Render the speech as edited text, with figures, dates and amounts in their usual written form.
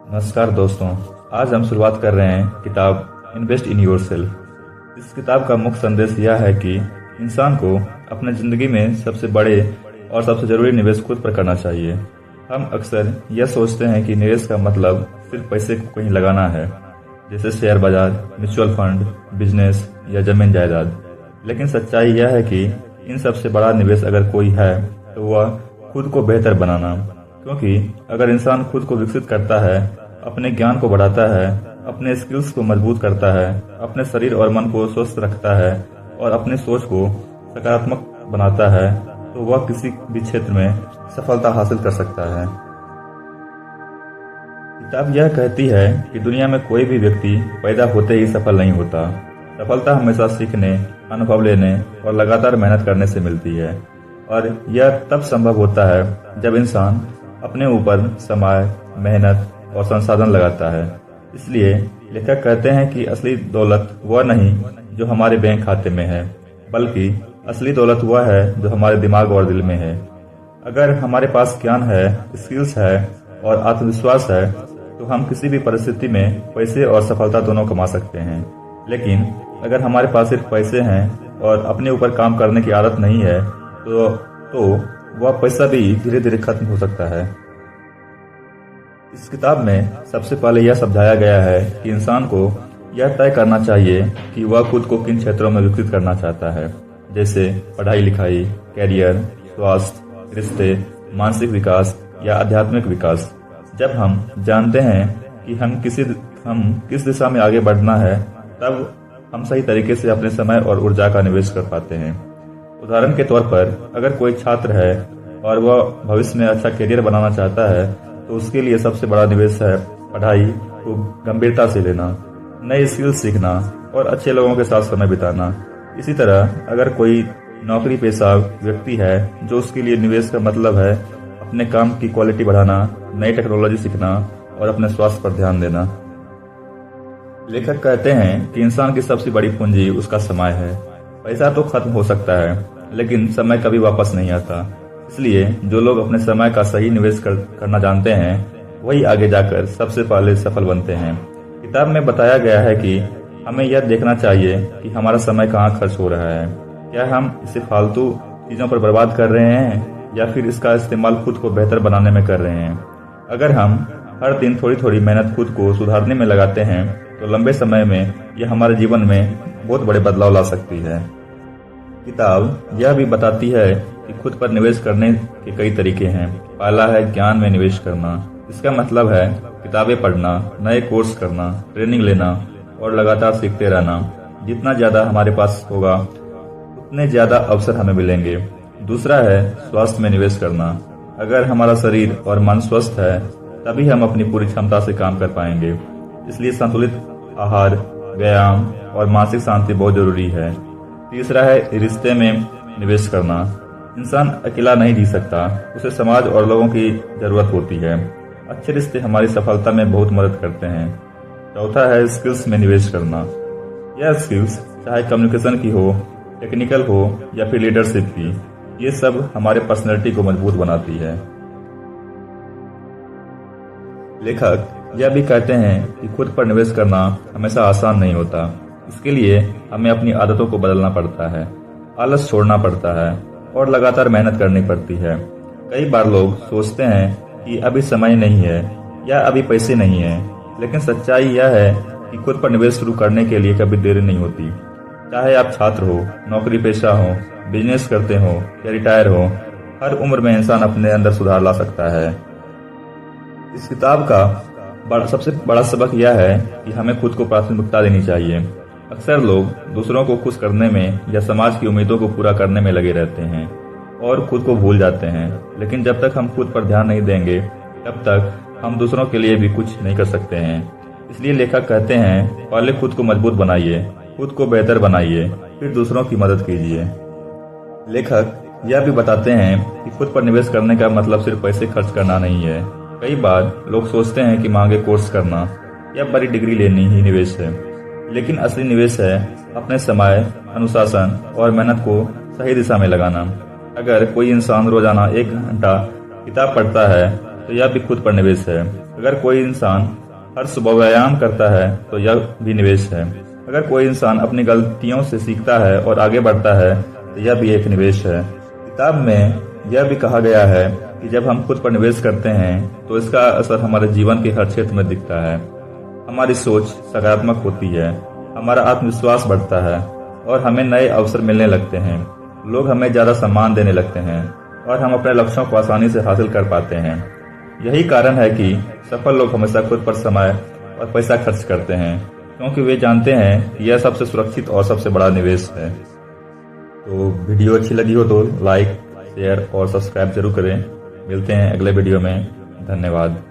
नमस्कार दोस्तों। आज हम शुरुआत कर रहे हैं किताब इन्वेस्ट इन योरसेल्फ। इस किताब का मुख्य संदेश यह है कि इंसान को अपने ज़िंदगी में सबसे बड़े और सबसे ज़रूरी निवेश खुद पर करना चाहिए। हम अक्सर यह सोचते हैं कि निवेश का मतलब सिर्फ पैसे को कहीं लगाना है, जैसे शेयर बाजार, म्यूचुअल फंड, बिजनेस या जमीन जायदाद। लेकिन सच्चाई यह है कि इन सबसे बड़ा निवेश अगर कोई है तो वह खुद को बेहतर बनाना। क्योंकि अगर इंसान खुद को विकसित करता है, अपने ज्ञान को बढ़ाता है, अपने स्किल्स को मजबूत करता है, अपने शरीर और मन को स्वस्थ रखता है और अपनी सोच को सकारात्मक बनाता है, तो वह किसी भी क्षेत्र में सफलता हासिल कर सकता है। किताब यह कहती है कि दुनिया में कोई भी व्यक्ति पैदा होते ही सफल नहीं होता। सफलता हमेशा सीखने, अनुभव लेने और लगातार मेहनत करने से मिलती है, और यह तब संभव होता है जब इंसान अपने ऊपर समय, मेहनत और संसाधन लगाता है। इसलिए लेखक कहते हैं कि असली दौलत वह नहीं जो हमारे बैंक खाते में है, बल्कि असली दौलत वह है जो हमारे दिमाग और दिल में है। अगर हमारे पास ज्ञान है, स्किल्स है और आत्मविश्वास है, तो हम किसी भी परिस्थिति में पैसे और सफलता दोनों कमा सकते हैं। लेकिन अगर हमारे पास सिर्फ पैसे हैं और अपने ऊपर काम करने की आदत नहीं है, तो वह पैसा भी धीरे धीरे खत्म हो सकता है। इस किताब में सबसे पहले यह समझाया गया है कि इंसान को यह तय करना चाहिए कि वह खुद को किन क्षेत्रों में विकसित करना चाहता है, जैसे पढ़ाई लिखाई, कैरियर, स्वास्थ्य, रिश्ते, मानसिक विकास या आध्यात्मिक विकास। जब हम जानते हैं कि हम किस दिशा में आगे बढ़ना है, तब हम सही तरीके से अपने समय और ऊर्जा का निवेश कर पाते हैं। उदाहरण के तौर पर, अगर कोई छात्र है और वह भविष्य में अच्छा करियर बनाना चाहता है, तो उसके लिए सबसे बड़ा निवेश है पढ़ाई को गंभीरता से लेना, नए स्किल सीखना और अच्छे लोगों के साथ समय बिताना। इसी तरह अगर कोई नौकरी पेशा व्यक्ति है, जो उसके लिए निवेश का मतलब है अपने काम की क्वालिटी बढ़ाना, नई टेक्नोलॉजी सीखना और अपने स्वास्थ्य पर ध्यान देना। लेखक कहते हैं कि इंसान की सबसे बड़ी पूंजी उसका समय है। पैसा तो खत्म हो सकता है, लेकिन समय कभी वापस नहीं आता। इसलिए जो लोग अपने समय का सही निवेश करना जानते हैं, वही आगे जाकर सबसे पहले सफल बनते हैं। किताब में बताया गया है कि हमें यह देखना चाहिए कि हमारा समय कहाँ खर्च हो रहा है। क्या हम इसे फालतू चीजों पर बर्बाद कर रहे हैं या फिर इसका इस्तेमाल खुद को बेहतर बनाने में कर रहे हैं। अगर हम हर दिन थोड़ी थोड़ी मेहनत खुद को सुधारने में लगाते हैं, तो लंबे समय में यह हमारे जीवन में बहुत बड़े बदलाव ला सकती है। किताब यह भी बताती है कि खुद पर निवेश करने के कई तरीके हैं। पहला है ज्ञान में निवेश करना। इसका मतलब है किताबें पढ़ना, नए कोर्स करना, ट्रेनिंग लेना और लगातार सीखते रहना। जितना ज्यादा हमारे पास होगा, उतने ज्यादा अवसर हमें मिलेंगे। दूसरा है स्वास्थ्य में निवेश करना। अगर हमारा शरीर और मन स्वस्थ है, तभी हम अपनी पूरी क्षमता से काम कर पाएंगे। इसलिए संतुलित आहार, व्यायाम और मानसिक शांति बहुत जरूरी है। तीसरा है रिश्ते में निवेश करना। इंसान अकेला नहीं जी सकता, उसे समाज और लोगों की जरूरत होती है। अच्छे रिश्ते हमारी सफलता में बहुत मदद करते हैं। चौथा है स्किल्स में निवेश करना। यह स्किल्स चाहे कम्युनिकेशन की हो, टेक्निकल हो या फिर लीडरशिप की, ये सब हमारे पर्सनैलिटी को मजबूत बनाती है। लेखक यह भी कहते हैं कि खुद पर निवेश करना हमेशा आसान नहीं होता। इसके लिए हमें अपनी आदतों को बदलना पड़ता है, आलस छोड़ना पड़ता है और लगातार मेहनत करनी पड़ती है। कई बार लोग सोचते हैं कि अभी समय नहीं है या अभी पैसे नहीं है, लेकिन सच्चाई यह है कि खुद पर निवेश शुरू करने के लिए कभी देरी नहीं होती। चाहे आप छात्र हो, नौकरी पेशा हो, बिजनेस करते हो या रिटायर हो, हर उम्र में इंसान अपने अंदर सुधार ला सकता है। इस किताब का सबसे बड़ा सबक यह है कि हमें खुद को प्राथमिकता देनी चाहिए। अक्सर लोग दूसरों को खुश करने में या समाज की उम्मीदों को पूरा करने में लगे रहते हैं और खुद को भूल जाते हैं। लेकिन जब तक हम खुद पर ध्यान नहीं देंगे, तब तक हम दूसरों के लिए भी कुछ नहीं कर सकते हैं। इसलिए लेखक कहते हैं, पहले खुद को मजबूत बनाइए, खुद को बेहतर बनाइए, फिर दूसरों की मदद कीजिए। लेखक यह भी बताते हैं कि खुद पर निवेश करने का मतलब सिर्फ पैसे खर्च करना नहीं है। कई बार लोग सोचते हैं कि महंगे कोर्स करना या बड़ी डिग्री लेनी ही निवेश है, लेकिन असली निवेश है अपने समय, अनुशासन और मेहनत को सही दिशा में लगाना। अगर कोई इंसान रोजाना 1 घंटा किताब पढ़ता है, तो यह भी खुद पर निवेश है। अगर कोई इंसान हर सुबह व्यायाम करता है तो यह भी निवेश है। अगर कोई इंसान अपनी गलतियों से सीखता है और आगे बढ़ता है तो यह भी एक निवेश है। किताब में यह भी कहा गया है कि जब हम खुद पर निवेश करते हैं तो इसका असर हमारे जीवन के हर क्षेत्र में दिखता है। हमारी सोच सकारात्मक होती है, हमारा आत्मविश्वास बढ़ता है और हमें नए अवसर मिलने लगते हैं। लोग हमें ज्यादा सम्मान देने लगते हैं और हम अपने लक्ष्यों को आसानी से हासिल कर पाते हैं। यही कारण है कि सफल लोग हमेशा खुद पर समय और पैसा खर्च करते हैं, क्योंकि वे जानते हैं कि यह सबसे सुरक्षित और सबसे बड़ा निवेश है। तो वीडियो अच्छी लगी हो तो लाइक, शेयर और सब्सक्राइब जरूर करें। मिलते हैं अगले वीडियो में। धन्यवाद।